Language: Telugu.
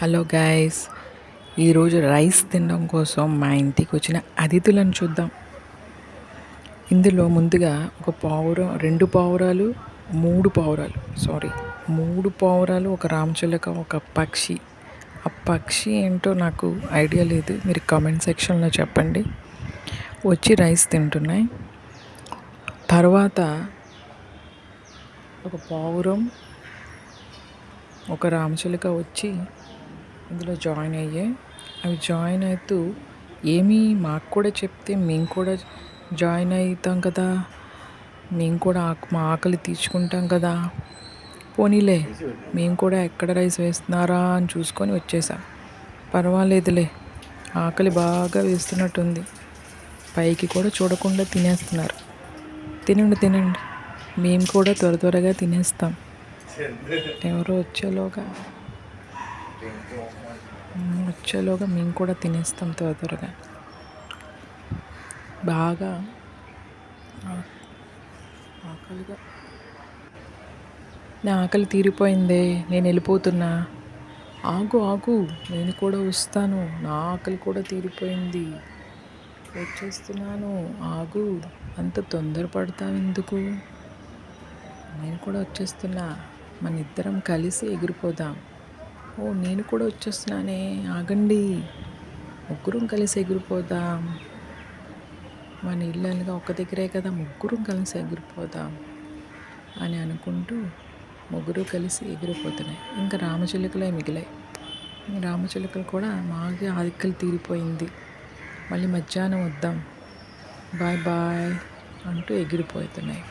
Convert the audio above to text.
హలో గైస్, ఈరోజు రైస్ తినడం కోసం మా ఇంటికి వచ్చిన అతిథులను చూద్దాం. ఇందులో ముందుగా ఒక పావురం, 2 పావురాలు, 3 పావురాలు, మూడు పావురాలు, ఒక రామచిలక, ఒక పక్షి. ఆ పక్షి ఏంటో నాకు ఐడియా లేదు, మీరు కామెంట్ సెక్షన్లో చెప్పండి. వచ్చి రైస్ తింటున్నాయి. తర్వాత ఒక పావురం, ఒక రామచిలక వచ్చి ఇందులో జాయిన్ అయ్యాయి. అవి జాయిన్ అవుతూ మాకు కూడా చెప్తే మేము కూడా జాయిన్ అవుతాం కదా, మేము కూడా మా ఆకలి తీర్చుకుంటాం కదా, పోనీలే మేము కూడా ఎక్కడ రైస్ వేస్తున్నారా అని చూసుకొని వచ్చేసాం. పర్వాలేదులే, ఆకలి బాగా వేస్తున్నట్టుంది, పైకి కూడా చూడకుండా తినేస్తున్నారు. తినండి, మేము కూడా త్వరగా తినేస్తాం. ఎవరో వచ్చేలోగా మేము కూడా తినేస్తాం త్వరగా. బాగా ఆకలిగా, నా ఆకలి తీరిపోయిందే, నేను వెళ్ళిపోతున్నా. ఆగు, నేను కూడా వస్తాను, నా ఆకలి కూడా తీరిపోయింది, వచ్చేస్తున్నాను, ఆగు, అంత తొందరపడతావు ఎందుకు, నేను కూడా వచ్చేస్తున్నా, మన ఇద్దరం కలిసి ఎగిరిపోదాం. నేను కూడా వచ్చేస్తున్నానే, ఆగండి, ముగ్గురం కలిసి ఎగిరిపోదాం, మన ఇళ్ళగా ఒక దగ్గరే కదా, ముగ్గురం కలిసి ఎగిరిపోదాం అని అనుకుంటూ ముగ్గురు కలిసి ఎగిరిపోతున్నాయి. ఇంకా రామచిలుకలే మిగిలాయి. రామచిలుకలు కూడా మాకే ఆకలి తీరిపోయింది, మళ్ళీ మధ్యాహ్నం వద్దాం, బాయ్ అంటూ ఎగిరిపోతున్నాయి.